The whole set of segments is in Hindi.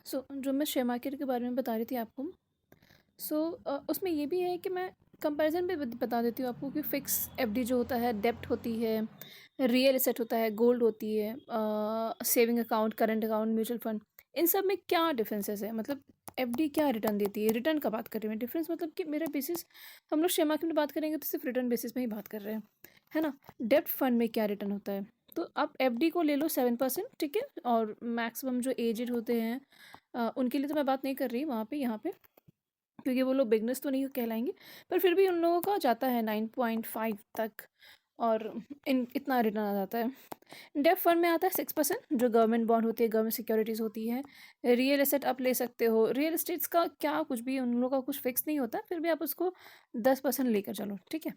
जो मैं शेयर मार्केट के बारे में बता रही थी आपको। उसमें ये भी है कि मैं कंपैरिजन भी बता देती हूँ आपको कि फिक्स एफडी जो होता है, डेब्ट होती है, रियल एसेट होता है, गोल्ड होती है, saving account, current account, mutual fund, इन सब में क्या डिफरेंसेस है। मतलब एफडी क्या रिटर्न देती है, रिटर्न का बात कर रही हूँ मैं। डिफरेंस मतलब कि मेरा बेसिस, हम लोग शेयर मार्केट में बात करेंगे तो सिर्फ रिटर्न बेसिस में ही बात कर रहे हैं, है ना। डेब्ट फंड में क्या रिटर्न होता है। तो आप एफडी को ले लो 7%, ठीक है। और मैक्सिमम जो एजेड होते हैं उनके लिए तो मैं बात नहीं कर रही वहाँ पे, यहाँ पे, क्योंकि वो लोग बिगनर्स तो नहीं कहलाएंगे, पर फिर भी उन लोगों का जाता है 9.5 तक, और इन इतना रिटर्न आ जाता है। डेब्ट फंड में आता है 6%, जो गवर्नमेंट बॉन्ड होती है, गवर्नमेंट सिक्योरिटीज़ होती है। रियल एस्टेट आप ले सकते हो, रियल एस्टेट्स का क्या कुछ भी उन लोगों का कुछ फिक्स नहीं होता, फिर भी आप उसको 10% लेकर चलो, ठीक है।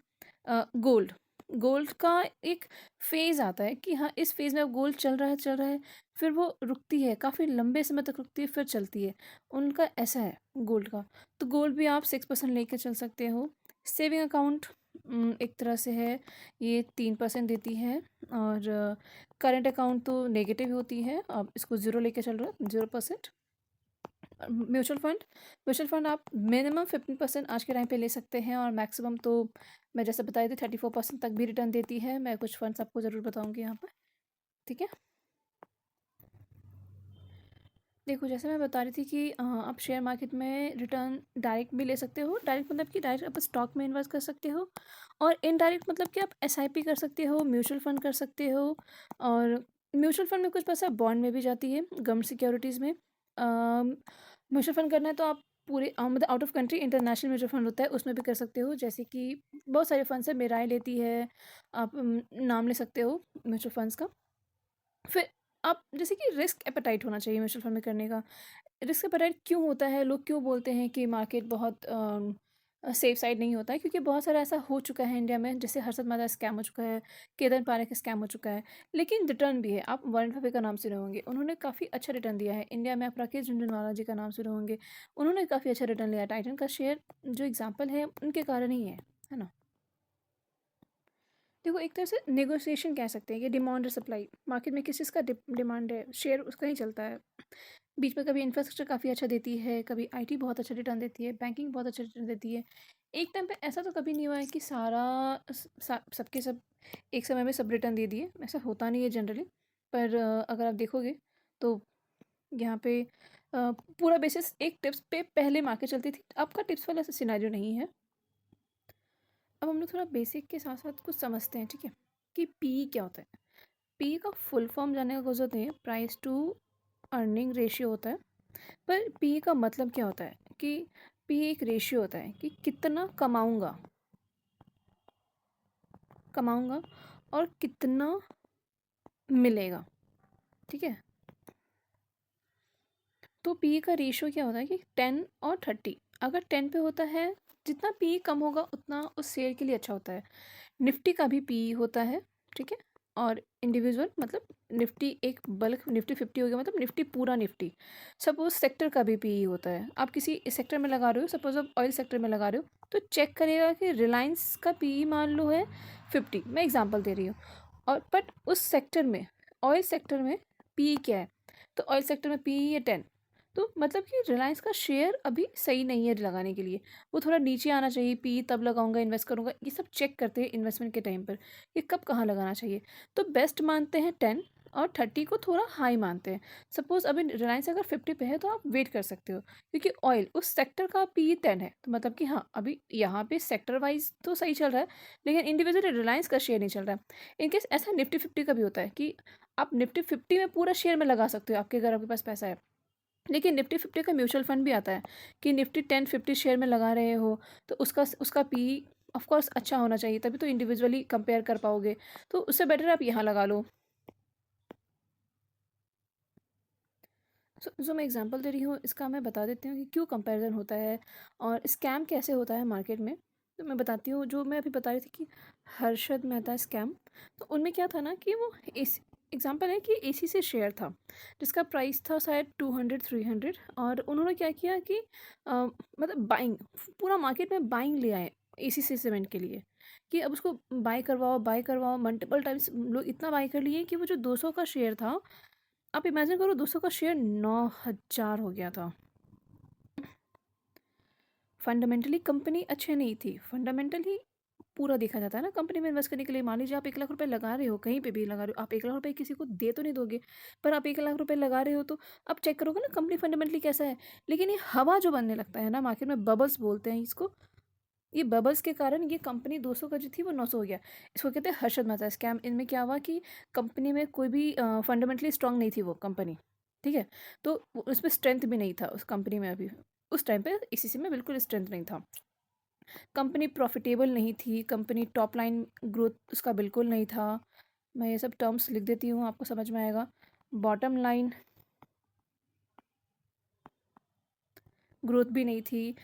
गोल्ड, गोल्ड का एक फेज़ आता है कि हाँ, इस फेज़ में अब गोल्ड चल रहा है, फिर वो रुकती है, काफ़ी लंबे समय तक रुकती है, फिर चलती है। उनका ऐसा है गोल्ड का। तो गोल्ड भी आप 6% लेके चल सकते हो। सेविंग अकाउंट एक तरह से है, ये 3% देती है। और करंट अकाउंट तो नेगेटिव होती है, आप इसको ज़ीरो लेके चल रहे हो, 0%। म्यूचुअल फंड आप मिनिमम 15% आज के टाइम पे ले सकते हैं, और मैक्सिमम तो मैं जैसे बताई थी 34% तक भी रिटर्न देती है। मैं कुछ फंड्स आपको ज़रूर बताऊंगी यहाँ पर, ठीक है। देखो, जैसे मैं बता रही थी कि आप शेयर मार्केट में रिटर्न डायरेक्ट भी ले सकते हो। डायरेक्ट मतलब कि डायरेक्ट आप स्टॉक में इन्वेस्ट कर सकते हो, और इनडायरेक्ट मतलब कि आप एसआईपी कर सकते हो, म्यूचुअल फंड कर सकते हो। और म्यूचुअल फंड में कुछ पैसा बॉन्ड में भी जाती है, गवर्नमेंट सिक्योरिटीज़ में। म्यूचुअल फंड करना है तो आप पूरे मतलब out of country international mutual fund होता है, उसमें भी कर सकते हो। जैसे कि बहुत सारे फंड्स है, मेराई लेती है, आप नाम ले सकते हो म्यूचुअल फंड्स का। फिर आप जैसे कि रिस्क एपेटाइट होना चाहिए म्यूचुअल फंड में करने का। रिस्क एपेटाइट क्यों होता है, लोग क्यों बोलते हैं कि मार्केट बहुत सेफ साइड नहीं होता है, क्योंकि बहुत सारा ऐसा हो चुका है इंडिया में, जैसे हर्षद मेहता स्कैम हो चुका है, केतन पारेख का स्कैम हो चुका है। लेकिन रिटर्न भी है, आप वारेन बफेट का नाम सुने होंगे, उन्होंने काफ़ी अच्छा रिटर्न दिया है इंडिया में। आप राकेश झुनझुनवाला जी का नाम सुने होंगे, उन्होंने काफ़ी अच्छा रिटर्न लिया है। टाइटन का शेयर जो एग्जाम्पल है उनके कारण ही है ना। देखो, एक तरह से नेगोशिएशन कह सकते हैं कि डिमांड और सप्लाई, मार्केट में किस चीज़ का डिमांड है, शेयर उसका ही चलता है। बीच में कभी इंफ्रास्ट्रक्चर काफ़ी अच्छा देती है, कभी आईटी बहुत अच्छा रिटर्न देती है, बैंकिंग बहुत अच्छा रिटर्न देती है। एक टाइम पे ऐसा तो कभी नहीं हुआ है कि सारा सबके सब एक समय में सब रिटर्न दे दिए, ऐसा होता नहीं है जनरली। पर अगर आप देखोगे तो यहाँ पे पूरा बेसिस एक टिप्स पे पहले मार्केट चलती थी, आपका टिप्स वाला ऐसा सिनेरियो नहीं है। अब हम लोग थोड़ा बेसिक के साथ साथ कुछ समझते हैं, ठीक है, कि पी क्या होता है। पी का फुल फॉर्म जानने का कोई ज़रूरत नहीं है, प्राइस टू अर्निंग रेशियो होता है। पर पी का मतलब क्या होता है कि पी एक रेशियो होता है कि कितना कमाऊंगा कमाऊंगा और कितना मिलेगा, ठीक है। तो पी का रेशियो क्या होता है कि 10 और 30। अगर 10 पे होता है, जितना पी कम होगा उतना उस शेयर के लिए अच्छा होता है। निफ्टी का भी पी होता है, ठीक है। और इंडिविजुअल मतलब निफ्टी एक बल्क निफ्टी 50 हो गया, मतलब निफ्टी पूरा निफ्टी। सपोज सेक्टर का भी पी होता है, आप किसी सेक्टर में लगा रहे हो, सपोज आप ऑयल सेक्टर में लगा रहे हो, तो चेक करेगा कि रिलायंस का पी मान लो है 50, मैं एग्जांपल दे रही हूँ। और बट उस सेक्टर में, ऑयल सेक्टर में पी क्या है, तो ऑयल सेक्टर में पी है 10। तो मतलब कि रिलायंस का शेयर अभी सही नहीं है लगाने के लिए, वो थोड़ा नीचे आना चाहिए, पी तब लगाऊंगा, इन्वेस्ट करूंगा। ये सब चेक करते हैं इन्वेस्टमेंट के टाइम पर, ये कब कहाँ लगाना चाहिए। तो बेस्ट मानते हैं 10, और 30 को थोड़ा हाई मानते हैं। सपोज अभी रिलायंस अगर 50 पे है तो आप वेट कर सकते हो, क्योंकि ऑयल उस सेक्टर का पी 10 है, तो मतलब कि हाँ, अभी यहाँ पे सेक्टर वाइज तो सही चल रहा है, लेकिन इंडिविजुअली रिलायंस का शेयर नहीं चल रहा है। इनकेस ऐसा निफ्टी 50 का भी होता है कि आप निफ्टी 50 में पूरा शेयर में लगा सकते हो, आपके अगर आपके पास पैसा है। लेकिन निफ्टी 50 का म्यूचुअल फंड भी आता है कि निफ्टी 10 50 शेयर में लगा रहे हो, तो उसका पी ऑफ कोर्स अच्छा होना चाहिए, तभी तो इंडिविजुअली कंपेयर कर पाओगे। तो उससे बेटर आप यहाँ लगा लो। जो मैं एग्जांपल दे रही हूँ इसका मैं बता देती हूँ कि क्यों कंपैरिजन होता है और स्कैम कैसे होता है मार्केट में। तो मैं बताती हूँ, जो मैं अभी बता रही थी कि हर्षद मेहता स्कैम, तो उनमें क्या था ना कि वो इस एग्जांपल है कि एसी से शेयर था, जिसका प्राइस था शायद 200 300, और उन्होंने क्या किया कि मतलब बाइंग, पूरा मार्केट में बाइंग ले आए एसी से सीमेंट के लिए, कि अब उसको बाय करवाओ मल्टीपल टाइम्स लोग इतना बाय कर लिए कि वो जो 200 का शेयर था आप इमेजिन करो 200 का शेयर 9,000 हो गया था। फंडामेंटली कंपनी अच्छी नहीं थी। फंडामेंटली पूरा देखा जाता है ना कंपनी में इन्वेस्ट करने के लिए। मान लीजिए आप 1 लाख रुपए लगा रहे हो, कहीं पे भी लगा रहे हो, आप 1 लाख रुपए किसी को दे तो नहीं दोगे, पर आप 1 लाख रुपए लगा रहे हो तो आप चेक करोगे ना कंपनी फंडामेंटली कैसा है। लेकिन ये हवा जो बनने लगता है ना मार्केट में, बबल्स बोलते हैं इसको, ये बबल्स के कारण ये कंपनी 200 का जो थी वो 900 हो गया। इसको कहते हैं हर्षद मेहता स्कैम। इनमें क्या हुआ कि कंपनी में कोई भी फंडामेंटली स्ट्रांग नहीं थी वो कंपनी, ठीक है। तो उसमें स्ट्रेंथ भी नहीं था उस कंपनी में अभी, उस टाइम पे इसी में बिल्कुल स्ट्रेंथ नहीं था। कंपनी प्रॉफिटेबल नहीं थी, कंपनी टॉप लाइन ग्रोथ उसका बिल्कुल नहीं था। मैं ये सब टर्म्स लिख देती हूँ, आपको समझ में आएगा। बॉटम लाइन ग्रोथ भी नहीं थी।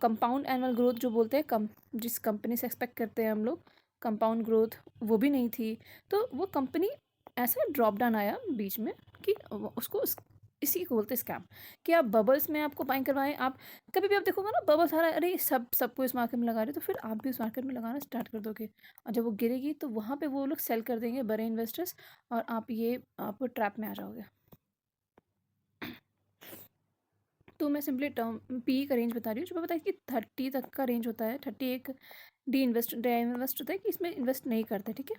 कंपाउंड एनुअल ग्रोथ जो बोलते हैं, कम जिस कंपनी से एक्सपेक्ट करते हैं हम लोग कंपाउंड ग्रोथ, वो भी नहीं थी। तो वो कंपनी ऐसा ड्रॉप डाउन आया बीच में कि इसी को बोलते हैं स्कैम। कि आप बबल्स में आपको बाइंग करवाएं। आप कभी भी आप देखोगे ना बबल्स आ रहा है, अरे सबको इस मार्केट में लगा रहे हो, तो फिर आप भी उस मार्केट में लगाना स्टार्ट कर दोगे। और जब वो गिरेगी तो वहाँ पे वो लोग सेल कर देंगे, बड़े इन्वेस्टर्स, और आप ट्रैप में आ जाओगे। तो मैं सिंपली टर्म पी का रेंज बता रही हूँ, जो मैं बताया कि 30 तक का रेंज होता है। 30 एक डी इन्वेस्ट होता है कि इसमें इन्वेस्ट नहीं करते, ठीक है।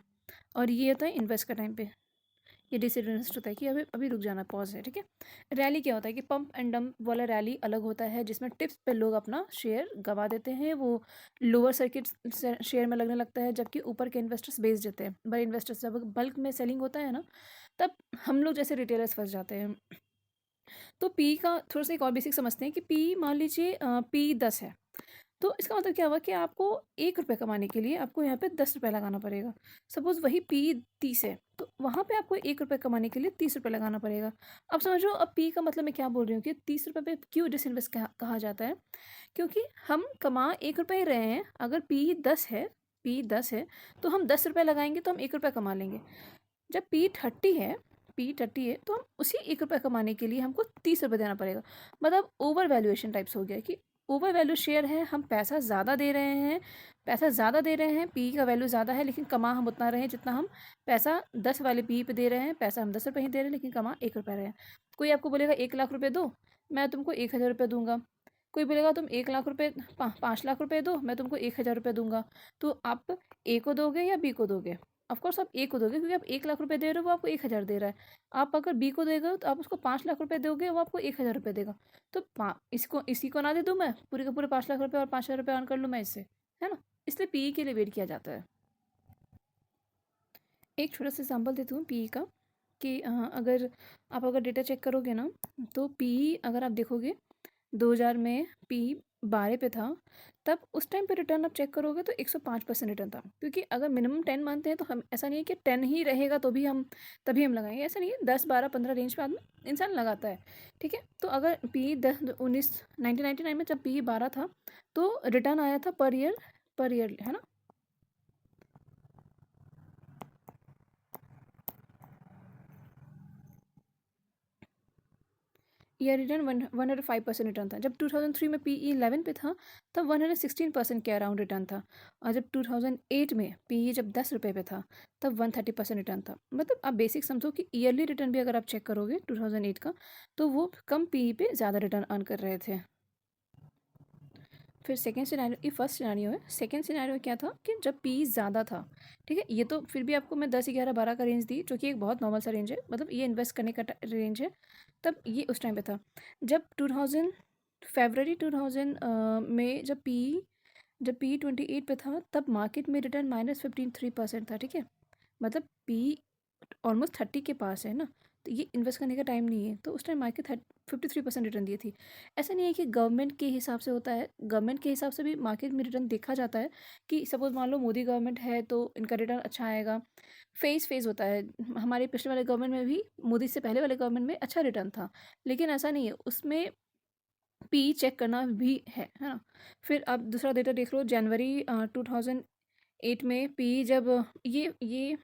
और ये होता है इन्वेस्ट का टाइम पे, ये डिसइन्वेस्ट होता है कि अभी अभी रुक जाना, पॉज है, ठीक है। रैली क्या होता है कि पंप एंड डंप वाला रैली अलग होता है, जिसमें टिप्स पे लोग अपना शेयर गवा देते हैं, वो लोअर सर्किट शेयर में लगने लगता है, जबकि ऊपर के इन्वेस्टर्स बेच देते हैं। बड़े इन्वेस्टर्स जब बल्क में सेलिंग होता है ना, तब हम लोग जैसे रिटेलर्स फंस जाते हैं। तो पी का थोड़ा सा एक और बेसिक समझते हैं कि पी, मान लीजिए पी 10 है, तो इसका मतलब क्या हुआ कि आपको 1 रुपये कमाने के लिए आपको यहाँ पे 10 रुपये लगाना पड़ेगा। सपोज वही पी 30 है, तो वहाँ पे आपको 1 रुपये कमाने के लिए 30 रुपये लगाना पड़ेगा। अब समझो, अब पी का मतलब मैं क्या बोल रही हूँ कि 30 रुपये पे क्यों डिसइन्वेस्ट कहा जाता है, क्योंकि हम कमा 1 रुपये ही रहे हैं। अगर पी 10 है तो हम 10 रुपये लगाएंगे तो हम 1 रुपये कमा लेंगे। जब पी 30 है तो हम उसी 1 रुपये कमाने के लिए हमको 30 रुपये देना पड़ेगा। मतलब ओवर वैल्यूएशन टाइप्स हो गया कि ओवर वैल्यू शेयर है, हम पैसा ज़्यादा दे रहे हैं, पी का वैल्यू ज़्यादा है, लेकिन कमा हम उतना रहे हैं जितना हम पैसा 10 वाले पी पे दे रहे हैं। पैसा हम 10 रुपये ही दे रहे हैं, लेकिन कमा 1 रुपये रहे हैं। कोई आपको बोलेगा 1 लाख रुपये दो, मैं तुमको 1,000 रुपये दूंगा। कोई बोलेगा तुम 1 लाख रुपये 5 लाख रुपये दो, मैं तुमको 1,000 रुपये दूंगा। तो आप ए को दोगे या बी को दोगे? ऑफकोर्स आप ए को दोगे, क्योंकि आप 1 लाख रुपये दे रहे हो, वो आपको 1,000 दे रहा है। आप अगर बी को देगा तो आप उसको 5 लाख रुपये दोगे, वो आपको 1,000 रुपये देगा। तो इसको इसी को ना दे दूँ मैं पूरे का पूरे 5 लाख रुपये, और 5,000 रुपये अर्न कर लूँ मैं इससे, है ना। इसलिए पीई के लिए वेट किया जाता है। एक छोटा सा एग्जाम्पल देती हूँ पीई का, कि अगर डेटा चेक करोगे ना, तो पीई अगर आप देखोगे 2000 में पी 12 पे था, तब उस टाइम पे रिटर्न आप चेक करोगे तो 105% रिटर्न था। क्योंकि अगर मिनिमम 10 मानते हैं तो हम, ऐसा नहीं है कि 10 ही रहेगा तो भी हम तभी हम लगाएंगे, ऐसा नहीं है। 10 12 15 रेंज पे आदमी इंसान लगाता है, ठीक है। तो अगर पी 1999 में जब पी 12 था, तो रिटर्न आया था पर ईयर, है ना। ईयर रिटर्न 105% रिटर्न था। जब 2003 में पी 11 पे था, तब 116% के अराउंड रिटर्न था। और जब 2008 में पी जब 10 रुपये पे था, तब 130% रिटर्न था। मतलब आप बेसिक समझो कि ईयरली रिटर्न भी अगर आप चेक करोगे 2008 का, तो वो कम पी पे ज़्यादा रिटर्न अर्न कर रहे थे। फिर सेकेंड सिनेरियो, ये फर्स्ट सिनेरियो है। सेकेंड सिनेरियो क्या था कि जब पी ज़्यादा था, ठीक है। ये तो फिर भी आपको मैं 10 11 12 का रेंज दी, जो कि एक बहुत नॉर्मल सा रेंज है, मतलब ये इन्वेस्ट करने का रेंज है। तब ये उस टाइम पे था जब 2000 फरवरी 2000 में जब पी 28 पे था, तब मार्केट में रिटर्न -53% था, ठीक है। मतलब पी ऑलमोस्ट 30 के पास है ना, तो ये इन्वेस्ट करने का टाइम नहीं है। तो उस टाइम मार्केट 53% रिटर्न दी थी। ऐसा नहीं है कि गवर्नमेंट के हिसाब से होता है, गवर्नमेंट के हिसाब से भी मार्केट में रिटर्न देखा जाता है। कि सपोज मान लो मोदी गवर्नमेंट है तो इनका रिटर्न अच्छा आएगा। फेज होता है। हमारे पिछले वाले गवर्नमेंट में भी, मोदी से पहले वाले गवर्नमेंट में अच्छा रिटर्न था, लेकिन ऐसा नहीं है, उसमें पी चेक करना भी है ना। फिर आप दूसरा डेटा देख लो, जनवरी 2008 में पी जब ये